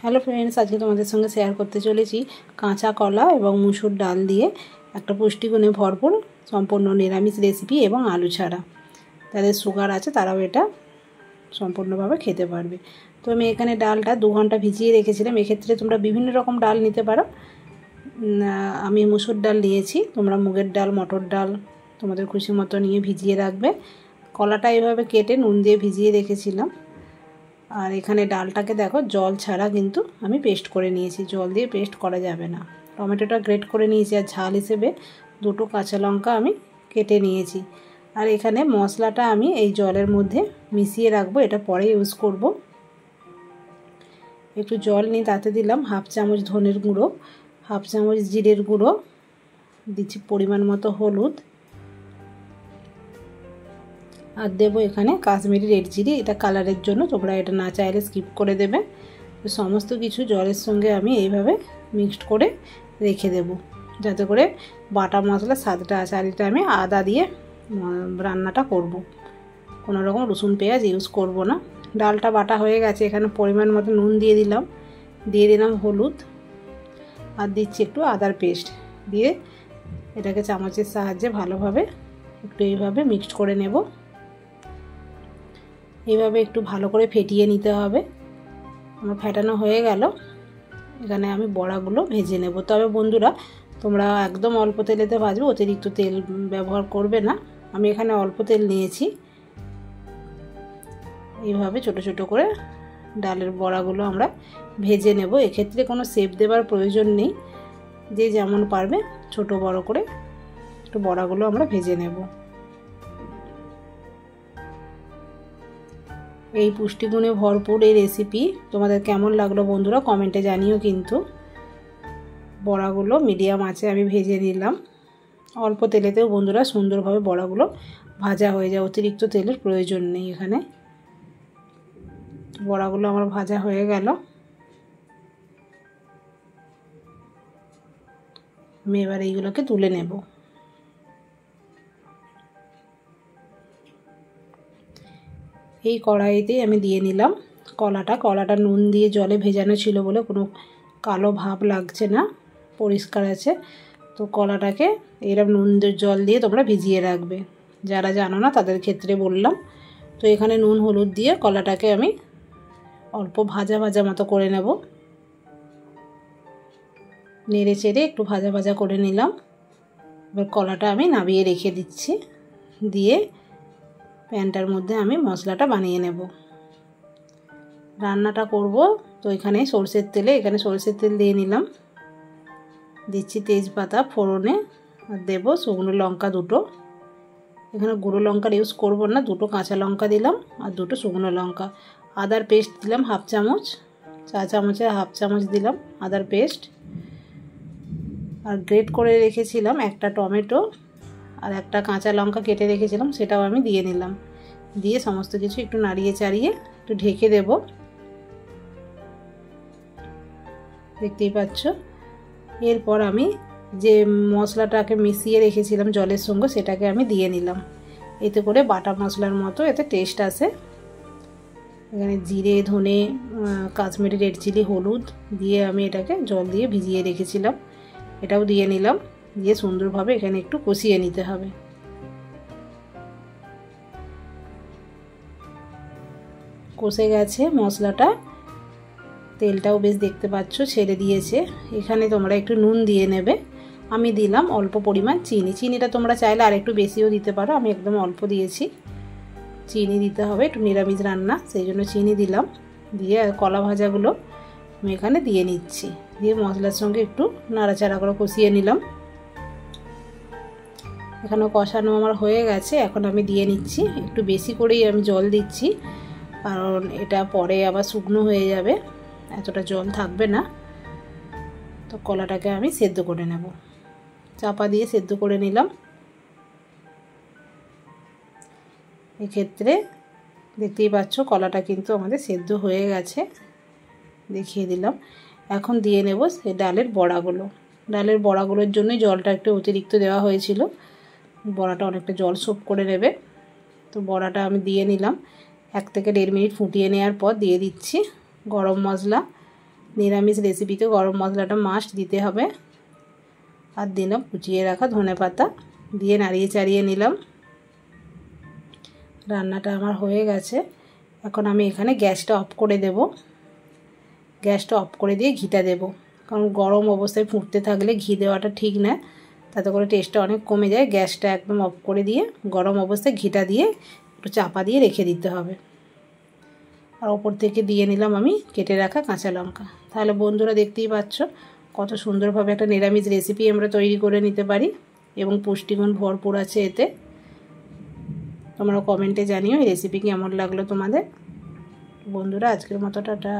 Hello friends, আজকে তোমাদের সঙ্গে শেয়ার করতে চলেছি কাঁচা কলা এবং মুসুর ডাল দিয়ে একটা পুষ্টিগুণে ভরপুর সম্পূর্ণ নিরামিষ রেসিপি এবং আলু ছাড়া। যাদের সুগার আছে তারাও এটা সম্পূর্ণভাবে খেতে পারবে। তো আমি এখানে ডালটা 2 ঘন্টা ভিজিয়ে রেখেছিলাম। এক্ষেত্রে তোমরা বিভিন্ন রকম ডাল নিতে পারো। আমি মুসুর ডাল নিয়েছি, তোমরা মুগের ডাল, মটর ডাল তোমাদের খুশি মতো নিয়ে ভিজিয়ে রাখবে। কলাটা এভাবে কেটে নুন দিয়ে ভিজিয়ে রেখেছিলাম। আর এখানে ডালটাকে দেখো জল ছাড়া কিন্তু আমি পেস্ট করে নিয়েছি, জল দিয়ে পেস্ট করা যাবে না। টমেটোটা গ্রেট করে নিয়েছি, আর ঝাল হিসেবে 2টো কাঁচা লঙ্কা আমি কেটে নিয়েছি। আর এখানে মশলাটা আমি এই জলের মধ্যে মিশিয়ে রাখবো, এটা পরে ইউজ করব। একটু জল নিয়ে তাতে দিলাম 1/2 চামচ ধনের গুঁড়ো, 1/2 চামচ জিরের গুঁড়ো, দিচ্ছি পরিমাণ মতো হলুদ, আর দেবো এখানে কাশ্মীরি রেড চিলি, এটা কালারের জন্য, তোমরা এটা না চাইলে স্কিপ করে দেবে। সমস্ত কিছু জলের সঙ্গে আমি এইভাবে মিক্সড করে রেখে দেব, যাতে করে বাটা মশলার স্বাদটা আসে। আর এটা আমি আদা দিয়ে রান্নাটা করব, কোনো রকম রসুন পেঁয়াজ ইউজ করব না। ডালটা বাটা হয়ে গেছে, এখানে পরিমাণ মতো নুন দিয়ে দিলাম হলুদ, আর দিচ্ছি একটু আদার পেস্ট দিয়ে এটাকে চামচের সাহায্যে ভালোভাবে একটু এইভাবে মিক্সড করে নেব। এইভাবে একটু ভালো করে ফেটিয়ে নিতে হবে। আমার ফেটানো হয়ে গেল, এখানে আমি বড়াগুলো ভেজে নেব। তবে বন্ধুরা, তোমরা একদম অল্প তেলেতে ভাজবে, অতিরিক্ত তেল ব্যবহার করবে না। আমি এখানে অল্প তেল নিয়েছি। এইভাবে ছোট ছোট করে ডালের বড়াগুলো আমরা ভেজে নেব। এক্ষেত্রে কোনো শেপ দেওয়ার প্রয়োজন নেই, যে যেমন পারবে ছোট বড় করে একটু বড়াগুলো আমরা ভেজে নেব। এই পুষ্টিগুণে ভরপুর এই রেসিপি তোমাদের কেমন লাগলো বন্ধুরা কমেন্টে জানিও। কিন্তু বড়াগুলো মিডিয়াম আঁচে আমি ভেজে নিলাম, অল্প তেলেতেও বন্ধুরা সুন্দরভাবে বড়াগুলো ভাজা হয়ে যায়, অতিরিক্ত তেলের প্রয়োজন নেই এখানে। বড়াগুলো আমার ভাজা হয়ে গেল, আমি এবার এইগুলোকে তুলে নেব। এই কড়াইতে আমি দিয়ে নিলাম কলাটা নুন দিয়ে জলে ভেজানো ছিল বলে কোনো কালো ভাব লাগছে না, পরিষ্কার আছে। তো কলাটাকে এরকম নুন জল দিয়ে তোমরা ভিজিয়ে রাখবে, যারা জানো না তাদের ক্ষেত্রে বললাম। তো এখানে নুন হলুদ দিয়ে কলাটাকে আমি অল্প ভাজা ভাজা মতো করে নেব, নেড়ে চেড়ে একটু ভাজা ভাজা করে নিলাম। এবার কলাটা আমি নামিয়ে রেখে দিচ্ছি, দিয়ে প্যানটার মধ্যে আমি মশলাটা বানিয়ে নেব। রান্নাটা করব তো এখানে সরষের তেল দিয়ে নিলাম, দিচ্ছি তেজপাতা ফোড়নে, আর দেবো শুকনো লঙ্কা 2টো। এখানে গুঁড়ো লঙ্কার ইউজ করব না, 2টো কাঁচা লঙ্কা দিলাম আর 2টো শুকনো লঙ্কা। আদার পেস্ট দিলাম 1/2 চামচ, চা চামচে 1/2 চামচ দিলাম আদার পেস্ট। আর গ্রেট করে রেখেছিলাম একটা টমেটো আর একটা কাঁচা লঙ্কা কেটে রেখেছিলাম, সেটাও আমি দিয়ে নিলাম। দিয়ে সমস্ত কিছু একটু নাড়িয়ে চাড়িয়ে একটু ঢেকে দেব। দেখতেই পাচ্ছ। এরপর আমি যে মশলাটাকে মিশিয়ে রেখেছিলাম জলের সঙ্গে, সেটাকে আমি দিয়ে নিলাম। এতে করে বাটা মশলার মতো এতে টেস্ট আসে। এখানে জিরে, ধনে, কাশ্মীরি রেড চিলি, হলুদ দিয়ে আমি এটাকে জল দিয়ে ভিজিয়ে রেখেছিলাম, এটাও দিয়ে নিলাম। দিয়ে সুন্দরভাবে এখানে একটু কষিয়ে নিতে হবে। কষে গেছে মশলাটা, তেলটাও বেশ দেখতে পাচ্ছ ছেড়ে দিয়েছে। এখানে তোমরা একটু নুন দিয়ে নেবে, আমি দিলাম অল্প পরিমাণ চিনিটা তোমরা চাইলে আর একটু বেশিও দিতে পারো, আমি একদম অল্প দিয়েছি। চিনি দিতে হবে, একটু নিরামিষ রান্না সেই জন্য চিনি দিলাম। দিয়ে কলা ভাজাগুলো আমি এখানে দিয়ে নিচ্ছি, দিয়ে মশলার সঙ্গে একটু নাড়াচাড়া করে কষিয়ে নিলাম। এখানে কষানো আমার হয়ে গেছে, এখন আমি দিয়ে নিচ্ছি একটু বেশি করেই আমি জল দিচ্ছি, কারণ এটা পরে আবার শুকনো হয়ে যাবে, এতটা জল থাকবে না। তো কলাটাকে আমি সেদ্ধ করে নেব, চাপা দিয়ে সেদ্ধ করে নিলাম। এক্ষেত্রে দেখতেই পাচ্ছ কলাটা কিন্তু আমাদের সেদ্ধ হয়ে গেছে, দেখিয়ে দিলাম। এখন দিয়ে নেব সেই ডালের বড়াগুলোর জন্যই জলটা একটু অতিরিক্ত দেওয়া হয়েছিল, বড়াটা অনেকটা জল সোপ করে নেবে। তো বড়াটা আমি দিয়ে নিলাম। 1 থেকে 1.5 মিনিট ফুটিয়ে নেওয়ার পর দিয়ে দিচ্ছি গরম মশলা, নিরামিষ রেসিপিতে গরম মশলাটা মাস্ট দিতে হবে। আর দিলাম কুচিয়ে রাখা ধনেপাতা, দিয়ে নাড়িয়ে চাড়িয়ে নিলাম। রান্নাটা আমার হয়ে গেছে। এখন আমি এখানে গ্যাসটা অফ করে দেব। গ্যাসটা অফ করে দিয়ে ঘিটা দেব, কারণ গরম অবস্থায় ফুটতে থাকলে ঘি দেওয়াটা ঠিক না, তাতে করে টেস্টটা অনেক কমে যায়। গ্যাসটা একদম অফ করে দিয়ে গরম অবস্থায় ঘিটা দিয়ে একটু চাপা দিয়ে রেখে দিতে হবে। আর ওপর থেকে দিয়ে নিলাম আমি কেটে রাখা কাঁচা লঙ্কা। তাহলে বন্ধুরা দেখতেই পাচ্ছ কত সুন্দরভাবে একটা নিরামিষ রেসিপি আমরা তৈরি করে নিতে পারি এবং পুষ্টিগুণ ভরপুর আছে এতে। তোমরা কমেন্টে জানিও এই রেসিপি কেমন লাগলো তোমাদের। বন্ধুরা আজকের মতো টাটা।